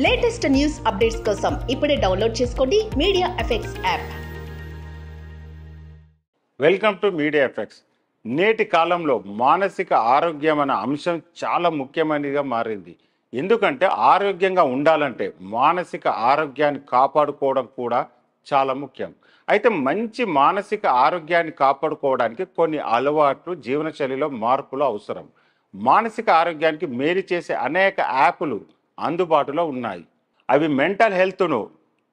Latest news updates కోసం ఇప్పుడే download చేసుకోండి media effects app. Welcome to media effects. నేటి కాలంలో మానసిక ఆరోగ్యం అనే అంశం చాలా ముఖ్యమైనదిగా మారింది. ఎందుకంటే ఆరోగ్యంగా ఉండాలంటే మానసిక ఆరోగ్యాన్ని కాపాడుకోవడం కూడా చాలా ముఖ్యం. అయితే మంచి మానసిక ఆరోగ్యాన్ని కాపాడుకోవడానికి కొన్ని అలవాట్లు, జీవనశైలిలో మార్పులు అవసరం. మానసిక ఆరోగ్యానికి మేలు చేసే అనేక యాప్లు అందుబాటులో ఉన్నాయి. అవి మెంటల్ హెల్త్ను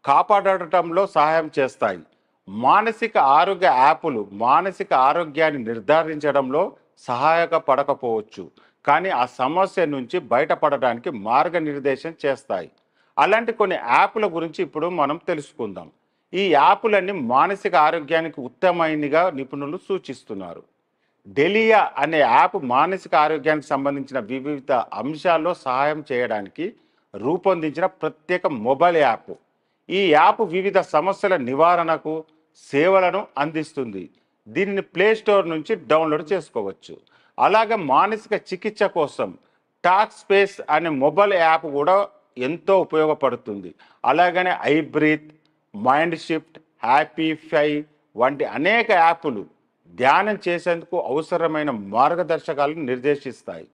కాపాడటంలో సహాయం చేస్తాయి. మానసిక ఆరోగ్య యాప్లు మానసిక ఆరోగ్యాన్ని నిర్ధారించడంలో సహాయపడకపోవచ్చు, కానీ ఆ సమస్య నుంచి బయటపడడానికి మార్గనిర్దేశం చేస్తాయి. అలాంటి కొన్ని యాప్ల గురించి ఇప్పుడు మనం తెలుసుకుందాం. ఈ యాప్లన్నీ మానసిక ఆరోగ్యానికి ఉత్తమమైనదిగా నిపుణులు సూచిస్తున్నారు. డెలియా అనే యాప్ మానసిక ఆరోగ్యానికి సంబంధించిన వివిధ అంశాల్లో సహాయం చేయడానికి రూపొందించిన ప్రత్యేక మొబైల్ యాప్. ఈ యాప్ వివిధ సమస్యల నివారణకు సేవలను అందిస్తుంది. దీనిని ప్లే స్టోర్ నుంచి డౌన్లోడ్ చేసుకోవచ్చు. అలాగే మానసిక చికిత్స కోసం టాక్ స్పేస్ అనే మొబైల్ యాప్ కూడా ఎంతో ఉపయోగపడుతుంది. అలాగనే ఐబ్రీత్, మైండ్ షిఫ్ట్, హ్యాపీఫై వంటి అనేక యాప్లు ధ్యానం చేసేందుకు అవసరమైన మార్గదర్శకాలను నిర్దేశిస్తాయి.